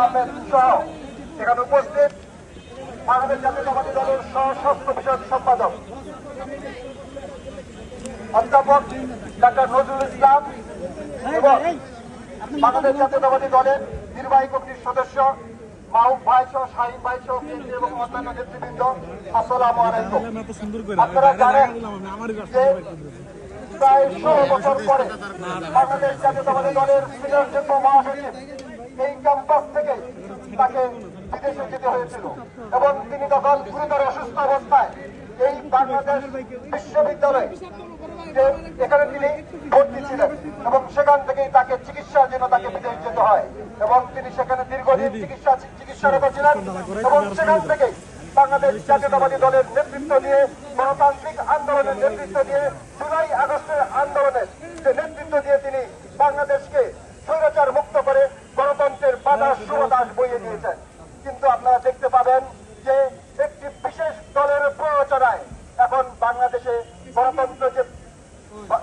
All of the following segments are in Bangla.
আহমেদ সহ এখানে উপস্থিত বাংলাদেশ জাতীয়তাবাদী দলের স্বাস্থ্য বিষয়ক সম্পাদক অধ্যাপক ডাক্তার নজরুল ইসলাম এবং বাংলাদেশ জাতীয়তাবাদী দলের নির্বাহী কমিটির সদস্য মাহবুব ভাই সহ শাহিন ভাই সহ এবং অন্যান্য নেতৃবৃন্দ, আসসালামু আলাইকুম। আপনারা জানেন যে প্রায় 16 বছর পরে বাংলাদেশ জাতীয়তাবাদী দলের সিনিয়র যুগ্ম মহাসচিব এই ক্যাম্পাস থেকে তাকে বিদেশে যেতে হয়েছিল এবং তিনি তখন গুরুতর অসুস্থ অবস্থায় এই বাংলাদেশ বিশ্ববিদ্যালয়ে এখানে তিনি ভর্তি ছিলেন এবং সেখান থেকেই তাকে চিকিৎসার জন্য তাকে বিদেশ যেতে হয় এবং তিনি সেখানে দীর্ঘদিন চিকিৎসারত ছিলেন এবং সেখান থেকেই বাংলাদেশ জাতীয়তাবাদী দলের নেতৃত্ব দিয়ে গণতান্ত্রিক আন্দোলনের নেতৃত্ব দিয়ে জুলাই আগস্টের আন্দোলনের যে নেতৃত্ব দিয়ে তিনি বাংলাদেশকে স্বৈরাচার মুক্ত করে গণতন্ত্রের বাতাস সুবাতাস বইয়ে দিয়েছেন। কিন্তু আপনারা দেখতে পাবেন যে একটি বিশেষ দলের প্ররোচনায় এখন বাংলাদেশে গণতন্ত্র যে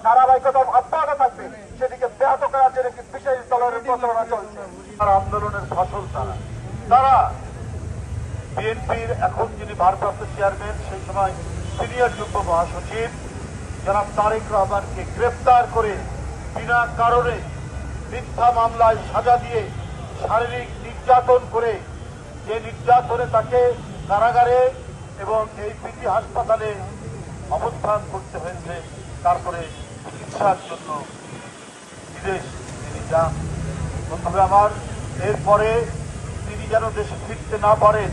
ধারাবাহিকতা অব্যাহত থাকবে সেদিকে ব্যাহত করার জন্য একটি বিশেষ দলের প্রচারণা চলছে। আন্দোলনের ফসল তারা বিএনপির এখন যিনি ভারপ্রাপ্ত চেয়ারম্যান, সেই সময় সিনিয়র যুগ্ম মহাসচিব জনাব তারেক রহমানকে গ্রেফতার করে বিনা কারণে মিথ্যা মামলায় সাজা দিয়ে শারীরিক নির্যাতন করে, যে নির্যাতনে তাকে কারাগারে এবং এই পিজি হাসপাতালে অবস্থান করতে হয়েছে, তারপরে চিকিৎসার জন্য বিদেশ তিনি যান। তবে আমার এরপরে তিনি যেন দেশে ফিরতে না পারেন,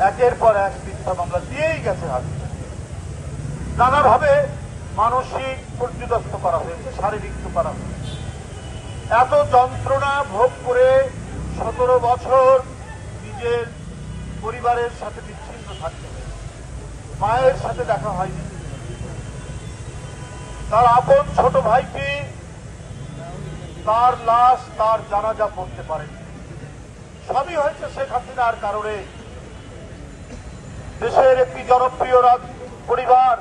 একের পর এক মিথ্যা মামলা দিয়েই গেছে হাতে। নানাভাবে মানসিক পর্যদস্ত করা হয়েছে, শারীরিক করা হয়েছে। এত যন্ত্রণা ভোগ করে 17 বছর নিজের পরিবারের সাথে বিচ্ছিন্ন থাকতে হয়েছে। মায়ের সাথে দেখা হয়নি, তার আপন ছোট ভাইটি তার লাশ, তার জানাজা পড়তে পারেনি। সবই হয়েছে শেখ হাসিনার কারণে। দেশের একটি জনপ্রিয় পরিবার,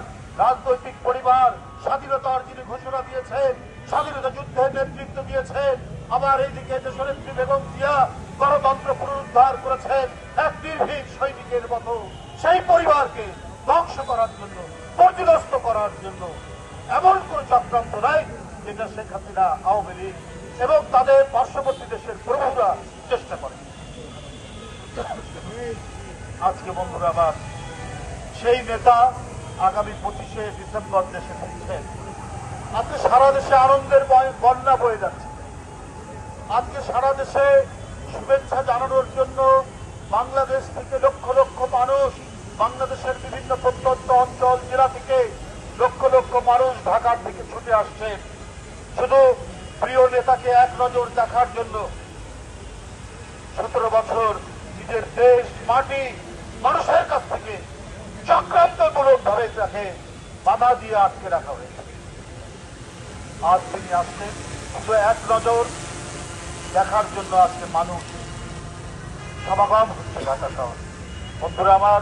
রাজনৈতিক পরিবার, স্বাধীনতার যিনি ঘোষণা দিয়েছেন, স্বাধীনতা যুদ্ধের নেতৃত্ব দিয়েছেন, আবার এইদিকে দেশনেত্রী বেগম জিয়া গণতন্ত্র পুনরুদ্ধার করেছেন এক নির্ভীক সৈনিকের মতো, সেই পরিবারকে ধ্বংস করার জন্য, পর্যদস্ত করার জন্য এমন কোন চক্রান্ত নাই যেটা শেখ হাসিনা, আওয়ামী লীগ এবং তাদের পার্শ্ববর্তী দেশের প্রভুরা চেষ্টা করে। আজকে বন্ধুরা আমার, সেই নেতা আগামী 25শে ডিসেম্বর দেশে ফিরছেন। আজকে সারা দেশে আনন্দের বন্যা বয়ে যাচ্ছে। আজকে সারা দেশে শুভেচ্ছা জানানোর জন্য বাংলাদেশ থেকে লক্ষ লক্ষ মানুষ, বাংলাদেশের বিভিন্ন প্রত্যন্ত অঞ্চল, জেলা থেকে লক্ষ লক্ষ মানুষ ঢাকার থেকে ছুটে আসছেন শুধু প্রিয় নেতাকে এক নজর দেখার জন্য। 17 বছর নিজের দেশ, মাটি, মানুষের কাছ থেকে চক্রান্তমূলক ভাবে তাকে বাধা দিয়ে আটকে রাখা হয়েছে। আজ তিনি আসছেন শুধু এক নজর দেখার জন্য। আজকে মানুষ সমাগম হচ্ছে ঢাকা শহর। বন্ধুরা আমার,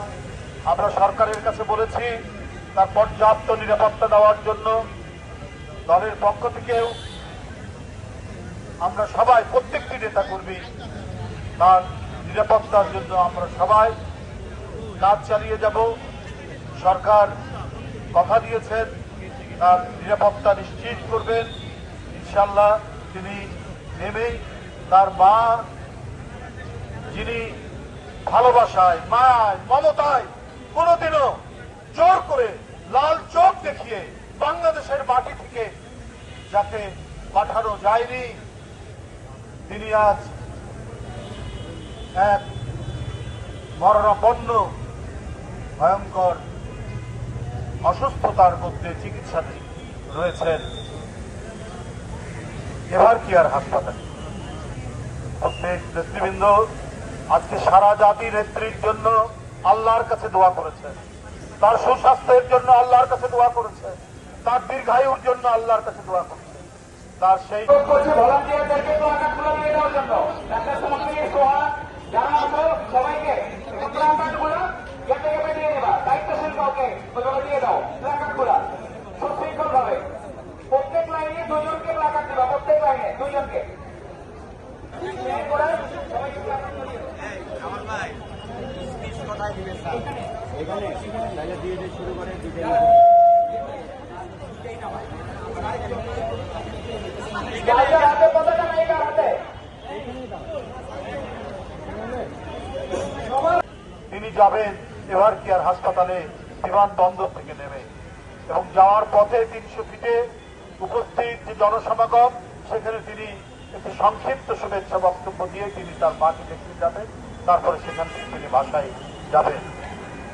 আমরা সরকারের কাছে বলেছি তার পর্যাপ্ত নিরাপত্তা দেওয়ার জন্য। দলের পক্ষ থেকেও আমরা সবাই, প্রত্যেকটি নেতা কর্মী তার নিরাপত্তার জন্য আমরা সবাই কাজ চালিয়ে যাব। সরকার কথা দিয়েছেন তার নিরাপত্তা নিশ্চিত করবেন ইনশাল্লাহ। তিনি নেমেই তার মা, যিনি ভালোবাসায়, মায়ায়, মমতায় কোনোদিনও জোর করে লাল চোখ দেখিয়ে বাংলাদেশের মাটি থেকে যাকে পাঠানো যায়নি, তিনি আজ এক মরণাপন্ন ভয়ঙ্কর অসুস্থতার মধ্যে চিকিৎসাধীন রয়েছেন এবার কি আর হাসপাতালে। প্রত্যেক নেতৃবৃন্দ আজকে সারা জাতি নেত্রীর জন্য আল্লাহর কাছে দোয়া করেছেন, তার সুস্বাস্থ্যের জন্য আল্লাহর কাছে দোয়া করেছেন, তার দীর্ঘায়ুর জন্য আল্লাহর কাছে দোয়া করেছেন। তার সেই প্রত্যেক লাইনে 2 জনকে প্লাকার্ড দেবা, প্রত্যেক লাইনে 2 জনকে। তিনি যাবেন এভার কেয়ার হাসপাতালে বিমানবন্দর থেকে নেমে, এবং যাওয়ার পথে 300 ফিটে উপস্থিত যে জনসমাগম, সেখানে তিনি একটি সংক্ষিপ্ত শুভেচ্ছা বক্তব্য দিয়ে তিনি তার মাকে দেখতে যাবেন। তারপরে সেখান থেকে তিনি বাসায় যাবেন।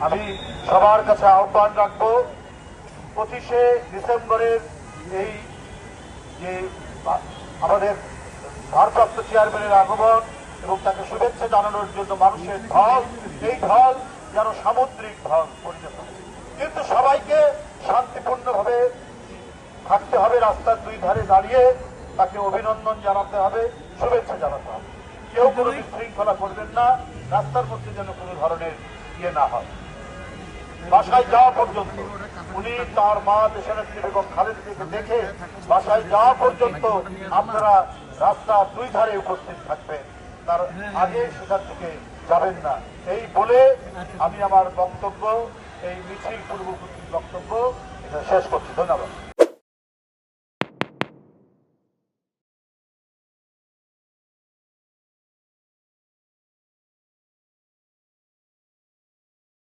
আমি সবার কাছে আহ্বান রাখবো, 25শে ডিসেম্বরের এই যে আমাদের ভারপ্রাপ্ত চেয়ারম্যানের আগমন এবং তাকে শুভেচ্ছা জানানোর জন্য মানুষের ঢল, এই ঢল যেন সামুদ্রিক ঢল পরিণত হয়। কিন্তু সবাইকে শান্তিপূর্ণভাবে থাকতে হবে, রাস্তার দুই ধারে দাঁড়িয়ে তাকে অভিনন্দন জানাতে হবে, শুভেচ্ছা জানাতে হবে। কেউ কোনো বিশৃঙ্খলা করবেন না, রাস্তার মধ্যে যেন কোনো ধরনের ইয়ে না হয়। বাসায় যাওয়া পর্যন্ত উনি তার মা দেশনেত্রী বেগম খালেদা জিয়াকে দেখে বাসায় যাওয়া পর্যন্ত আপনারা রাস্তার দুই ধারে উপস্থিত থাকবেন, তার আগে সেখান থেকে যাবেন না। এই বলে আমি আমার বক্তব্য, এই মিছিল পূর্ববর্তী বক্তব্য এটা শেষ করছি। ধন্যবাদ।